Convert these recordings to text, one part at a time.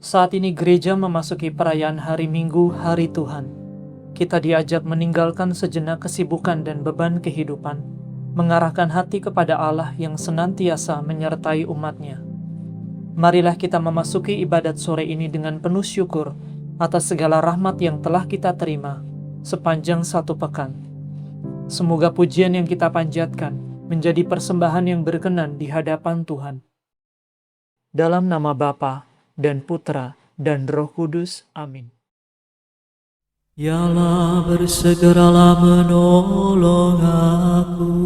Saat ini gereja memasuki perayaan hari Minggu, Hari Tuhan. Kita diajak meninggalkan sejenak kesibukan dan beban kehidupan, mengarahkan hati kepada Allah yang senantiasa menyertai umat-Nya. Marilah kita memasuki ibadat sore ini dengan penuh syukur atas segala rahmat yang telah kita terima sepanjang satu pekan. Semoga pujian yang kita panjatkan menjadi persembahan yang berkenan di hadapan Tuhan. Dalam nama Bapa dan Putra dan Roh Kudus. Amin. Ya Allah, bersegeralah menolong aku.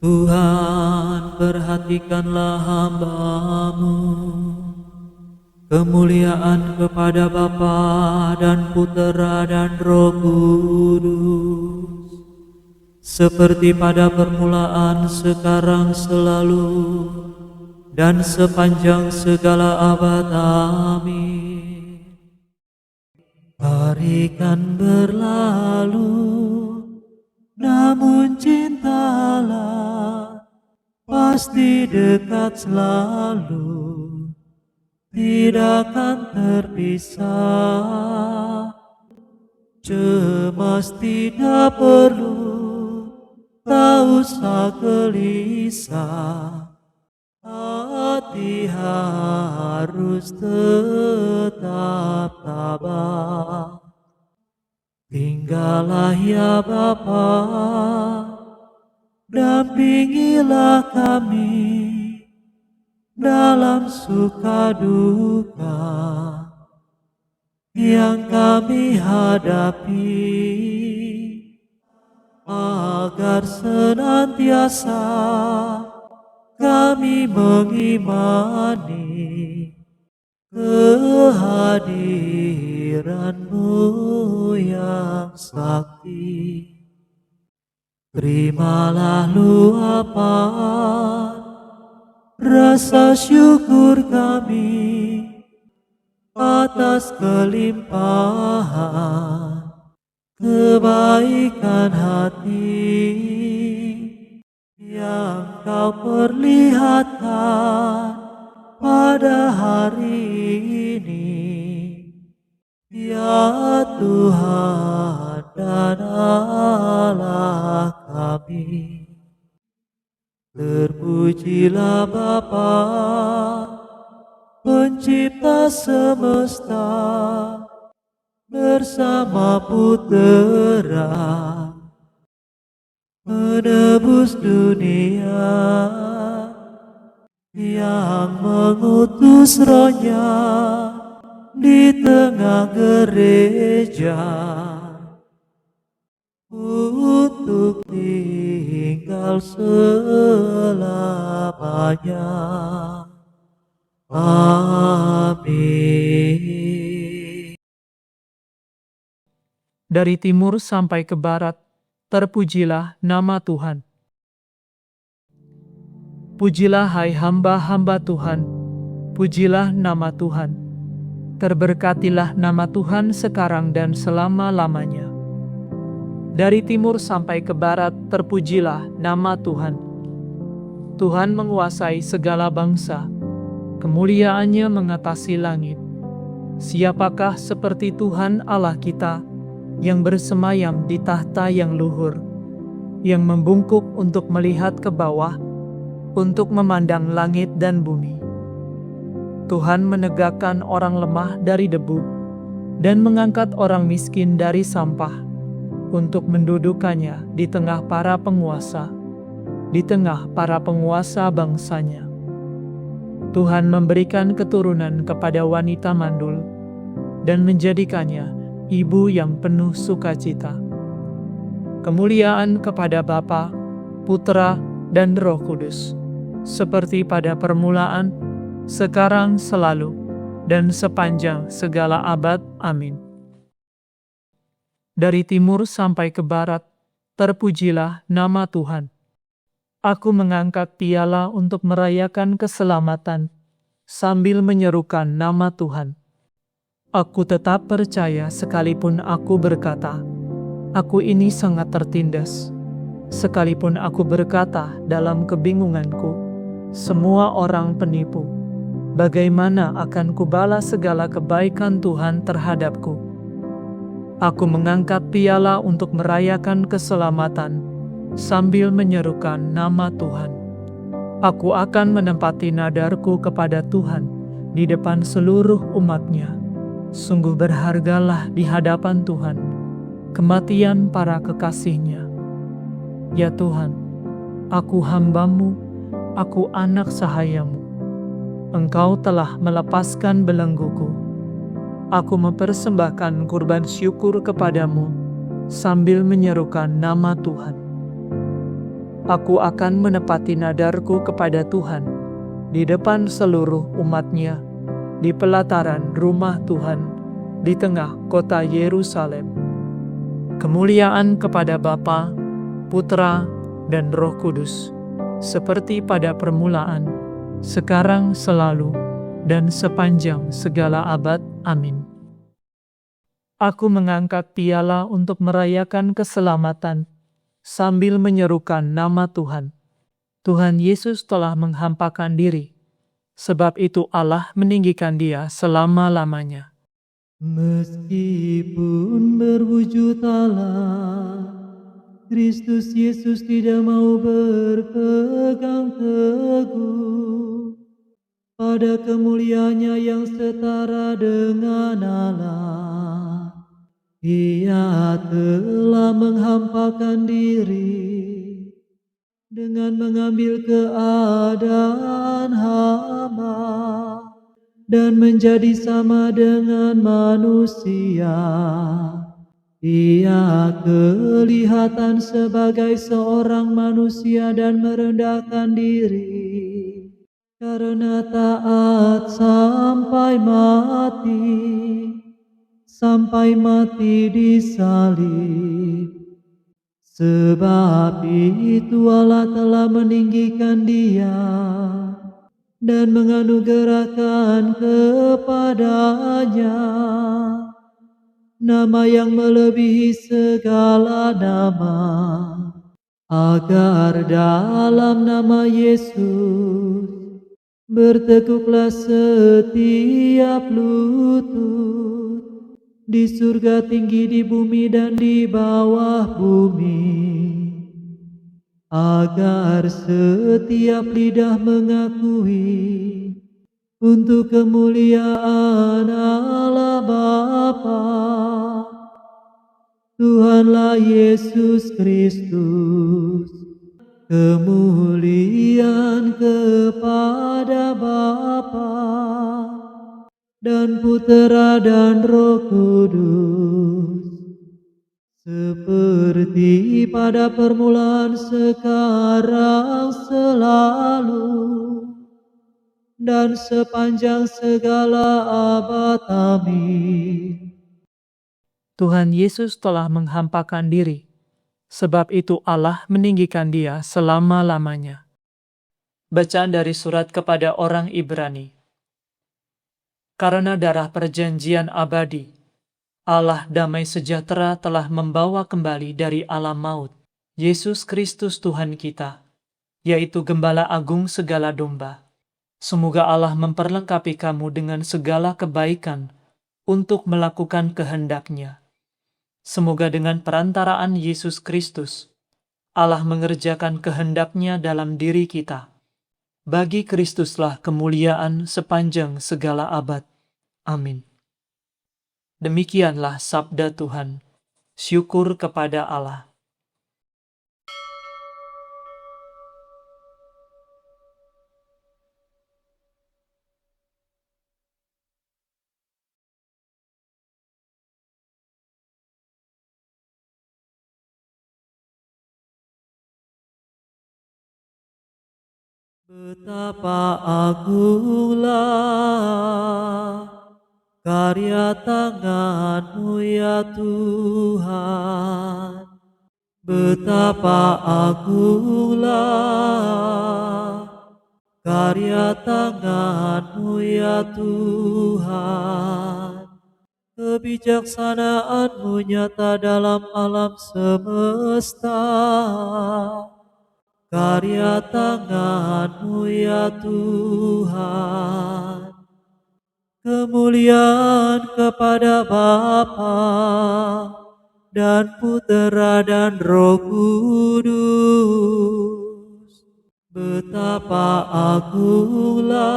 Tuhan, perhatikanlah hamba-Mu. Kemuliaan kepada Bapa dan Putera dan Roh Kudus, seperti pada permulaan, sekarang, selalu, dan sepanjang segala abad. Amin. Hari kan berlalu, namun cinta Allah pasti dekat selalu, tidak akan terpisah. Cemas tidak perlu, tak usah gelisah, hati harus tetap tabah. Tinggallah ya Bapa, dampingilah kami dalam suka duka yang kami hadapi, agar senantiasa kami mengimani kehadiran-Mu yang sakti. Terimalah luapan rasa syukur kami atas kelimpahan kebaikan hati yang Kau perlihatkan pada hari ini. Ya Tuhan dan Allah kami, terpujilah Bapa, pencipta semesta, bersama Putera, menebus dunia, yang mengutus Roh-Nya di tengah gereja untuk tinggal selamanya. Amin. Dari timur sampai ke barat, terpujilah nama Tuhan. Pujilah hai hamba-hamba Tuhan, pujilah nama Tuhan. Terberkatilah nama Tuhan sekarang dan selama-lamanya. Dari timur sampai ke barat, terpujilah nama Tuhan. Tuhan menguasai segala bangsa, kemuliaannya mengatasi langit. Siapakah seperti Tuhan Allah kita, yang bersemayam di tahta yang luhur, yang membungkuk untuk melihat ke bawah, untuk memandang langit dan bumi. Tuhan menegakkan orang lemah dari debu, dan mengangkat orang miskin dari sampah, untuk mendudukannya di tengah para penguasa, di tengah para penguasa bangsanya. Tuhan memberikan keturunan kepada wanita mandul, dan menjadikannya ibu yang penuh sukacita. Kemuliaan kepada Bapa, Putra, dan Roh Kudus, seperti pada permulaan, sekarang, selalu, dan sepanjang segala abad. Amin. Dari timur sampai ke barat, terpujilah nama Tuhan. Aku mengangkat piala untuk merayakan keselamatan, sambil menyerukan nama Tuhan. Aku tetap percaya sekalipun aku berkata, aku ini sangat tertindas. Sekalipun aku berkata dalam kebingunganku, semua orang penipu. bagaimana akan kubalas segala kebaikan Tuhan terhadapku? Aku mengangkat piala untuk merayakan keselamatan, sambil menyerukan nama Tuhan. Aku akan menempati nadarku kepada Tuhan di depan seluruh umat-Nya. Sungguh berhargalah di hadapan Tuhan kematian para kekasih-Nya. Ya Tuhan, aku hamba-Mu, aku anak sahayamu. Engkau telah melepaskan belengguku. Aku mempersembahkan kurban syukur kepadamu sambil menyerukan nama Tuhan. Aku akan menepati nadarku kepada Tuhan di depan seluruh umat-Nya, di pelataran rumah Tuhan, di tengah kota Yerusalem. Kemuliaan kepada Bapa, Putra, dan Roh Kudus, seperti pada permulaan, sekarang, selalu, dan sepanjang segala abad. Amin. Aku mengangkat piala untuk merayakan keselamatan, sambil menyerukan nama Tuhan. Tuhan Yesus telah menghampakan diri, sebab itu Allah meninggikan Dia selama-lamanya. Meskipun berwujud Allah, Kristus Yesus tidak mau berpegang teguh pada kemuliaannya yang setara dengan Allah. Ia telah menghampakan diri dengan mengambil keadaan hamba dan menjadi sama dengan manusia. Ia kelihatan sebagai seorang manusia dan merendahkan diri karena taat sampai mati di salib. Sebab itu Allah telah meninggikan Dia dan menganugerahkan kepadanya nama yang melebihi segala nama, agar dalam nama Yesus bertekuklah setiap lutut di surga tinggi, di bumi, dan di bawah bumi, agar setiap lidah mengakui untuk kemuliaan Allah Bapa, Tuhanlah Yesus Kristus. Kemuliaan kepada Bapa dan Putera dan Roh Kudus, seperti pada permulaan, sekarang, selalu, dan sepanjang segala abad. Amin. Tuhan Yesus telah menghampakan diri, sebab itu Allah meninggikan Dia selama-lamanya. Bacaan dari surat kepada orang Ibrani. Karena darah perjanjian abadi, Allah damai sejahtera telah membawa kembali dari alam maut Yesus Kristus Tuhan kita, yaitu Gembala Agung segala domba. Semoga Allah memperlengkapi kamu dengan segala kebaikan untuk melakukan kehendak-Nya. Semoga dengan perantaraan Yesus Kristus, Allah mengerjakan kehendak-Nya dalam diri kita. Bagi Kristuslah kemuliaan sepanjang segala abad. Amin. Demikianlah sabda Tuhan. Syukur kepada Allah. Betapa agunglah karya tangan-Mu ya Tuhan. Betapa agunglah karya tangan-Mu ya Tuhan. Kebijaksanaan-Mu nyata dalam alam semesta. Karya tangan-Mu ya Tuhan. Kemuliaan kepada Bapa dan Putera dan Roh Kudus. Betapa agunglah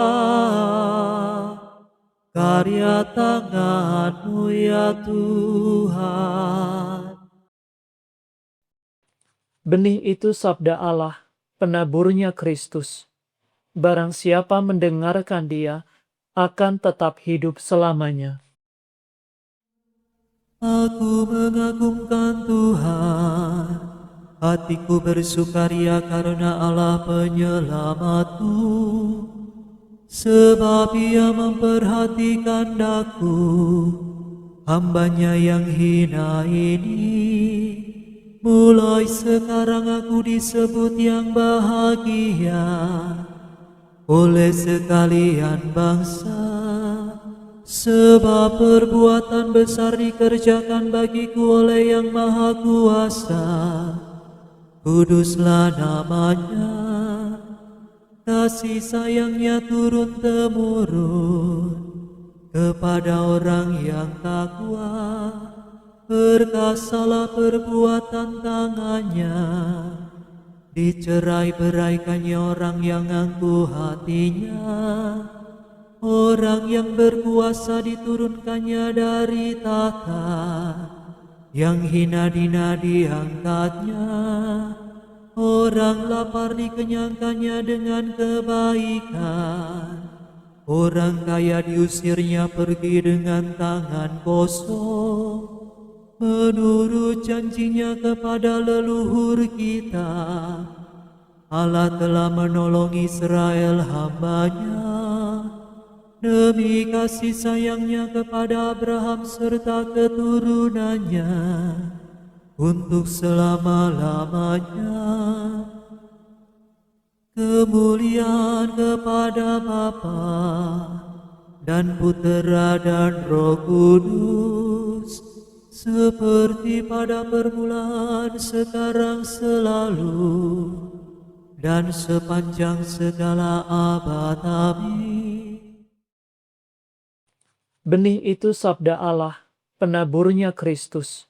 karya tangan-Mu ya Tuhan. Benih itu sabda Allah, penaburnya Kristus. Barang siapa mendengarkan Dia, akan tetap hidup selamanya. Aku mengagungkan Tuhan, hatiku bersukaria karena Allah penyelamatku, sebab Ia memperhatikan daku, hambanya yang hina ini. Mulai sekarang aku disebut yang bahagia oleh sekalian bangsa, sebab perbuatan besar dikerjakan bagiku oleh Yang Maha Kuasa. Kuduslah namanya, kasih sayangnya turun-temurun kepada orang yang takwa. Perkasalah perbuatan tangannya, dicerai-beraikannya orang yang angkuh hatinya. Orang yang berkuasa diturunkannya dari tahta, yang hina-dina diangkatnya. Orang lapar dikenyangkannya dengan kebaikan, orang kaya diusirnya pergi dengan tangan kosong. Menurut janjinya kepada leluhur kita, Allah telah menolong Israel hambanya, demi kasih sayangnya kepada Abraham serta keturunannya, untuk selama-lamanya. Kemuliaan kepada Bapa dan Putera dan Roh Kudus, seperti pada permulaan, sekarang, selalu, dan sepanjang segala abad. Amin. Benih itu sabda Allah, penaburnya Kristus.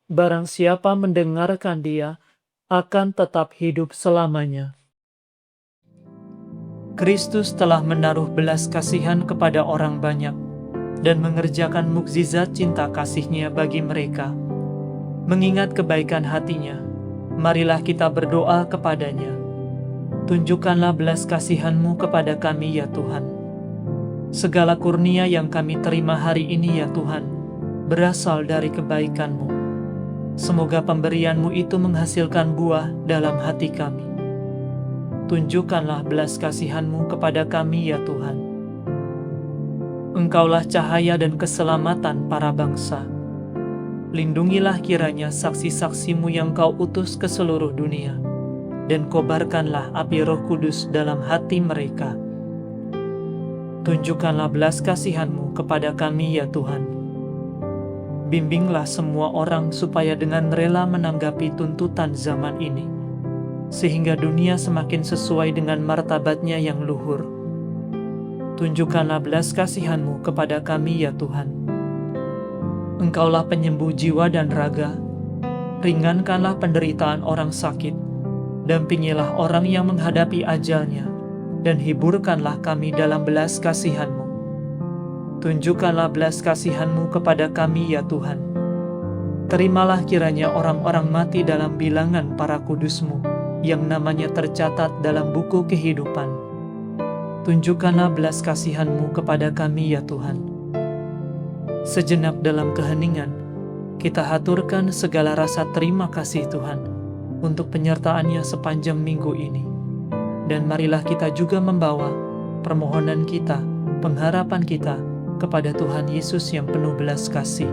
Barang siapa mendengarkan Dia, akan tetap hidup selamanya. Kristus telah menaruh belas kasihan kepada orang banyak, dan mengerjakan mukjizat cinta kasih-Nya bagi mereka. Mengingat kebaikan hati-Nya, marilah kita berdoa kepada-Nya. Tunjukkanlah belas kasihan-Mu kepada kami ya Tuhan. Segala kurnia yang kami terima hari ini ya Tuhan, berasal dari kebaikan-Mu. Semoga pemberian-Mu itu menghasilkan buah dalam hati kami. Tunjukkanlah belas kasihan-Mu kepada kami ya Tuhan. Engkaulah cahaya dan keselamatan para bangsa. Lindungilah kiranya saksi-saksi-Mu yang Kau utus ke seluruh dunia, dan kobarkanlah api Roh Kudus dalam hati mereka. Tunjukkanlah belas kasihan-Mu kepada kami ya Tuhan. Bimbinglah semua orang supaya dengan rela menanggapi tuntutan zaman ini, sehingga dunia semakin sesuai dengan martabatnya yang luhur. Tunjukkanlah belas kasihan-Mu kepada kami ya Tuhan. Engkaulah penyembuh jiwa dan raga. Ringankanlah penderitaan orang sakit. Dampingilah orang yang menghadapi ajalnya, dan hiburkanlah kami dalam belas kasihan-Mu. Tunjukkanlah belas kasihan-Mu kepada kami ya Tuhan. Terimalah kiranya orang-orang mati dalam bilangan para kudus-Mu, yang namanya tercatat dalam buku kehidupan. Tunjukkanlah belas kasihan-Mu kepada kami ya Tuhan. Sejenak dalam keheningan, kita haturkan segala rasa terima kasih Tuhan untuk penyertaan-Nya sepanjang minggu ini. Dan marilah kita juga membawa permohonan kita, pengharapan kita kepada Tuhan Yesus yang penuh belas kasih.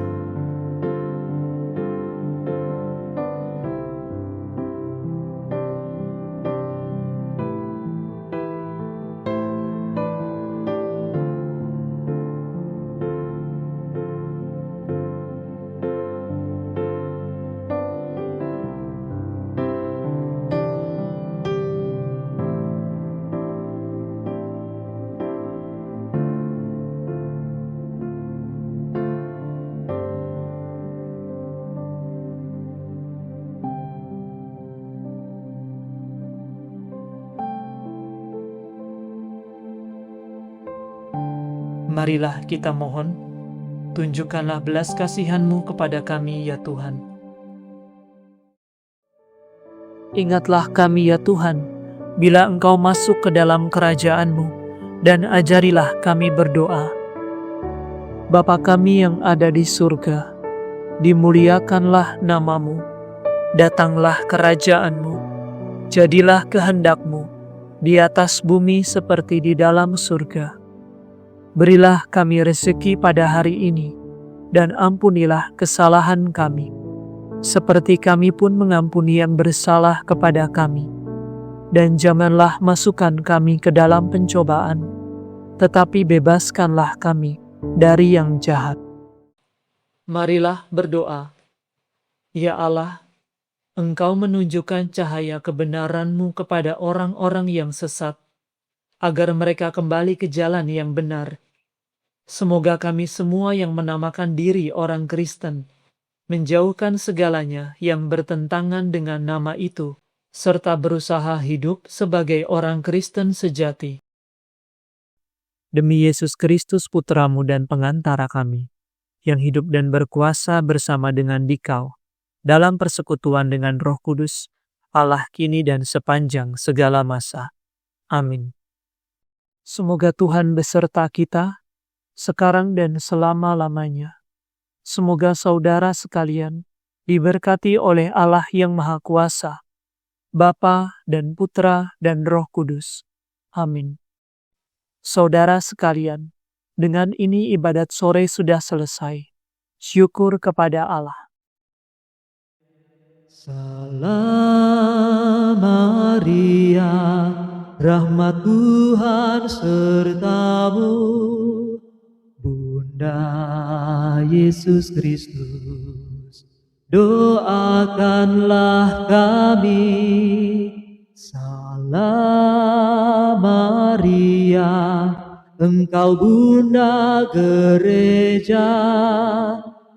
Marilah kita mohon, tunjukkanlah belas kasihan-Mu kepada kami ya Tuhan. Ingatlah kami ya Tuhan, bila Engkau masuk ke dalam kerajaan-Mu, dan ajarilah kami berdoa. Bapa kami yang ada di surga, dimuliakanlah nama-Mu, datanglah kerajaan-Mu, jadilah kehendak-Mu, di atas bumi seperti di dalam surga. Berilah kami rezeki pada hari ini, dan ampunilah kesalahan kami, seperti kami pun mengampuni yang bersalah kepada kami. Dan janganlah masukkan kami ke dalam pencobaan, tetapi bebaskanlah kami dari yang jahat. Marilah berdoa. Ya Allah, Engkau menunjukkan cahaya kebenaran-Mu kepada orang-orang yang sesat, agar mereka kembali ke jalan yang benar. Semoga kami semua yang menamakan diri orang Kristen, menjauhkan segalanya yang bertentangan dengan nama itu, serta berusaha hidup sebagai orang Kristen sejati. Demi Yesus Kristus Putra-Mu dan pengantara kami, yang hidup dan berkuasa bersama dengan Dikau, dalam persekutuan dengan Roh Kudus, Allah kini dan sepanjang segala masa. Amin. Semoga Tuhan beserta kita, sekarang dan selama-lamanya. Semoga saudara sekalian diberkati oleh Allah yang Maha Kuasa, Bapa dan Putra dan Roh Kudus. Amin. Saudara sekalian, dengan ini ibadat sore sudah selesai. Syukur kepada Allah. Salam Maria, rahmat Tuhan sertamu, Bunda Yesus Kristus, doakanlah kami. Salam Maria, Engkau Bunda Gereja,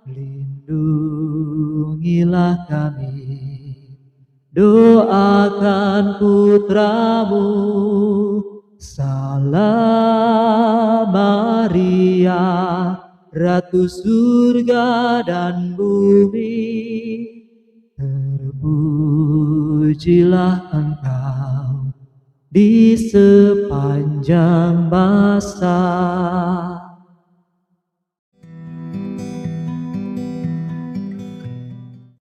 lindungilah kami. Doakan putramu. Salam Maria, Ratu surga dan bumi, terpujilah Engkau di sepanjang masa.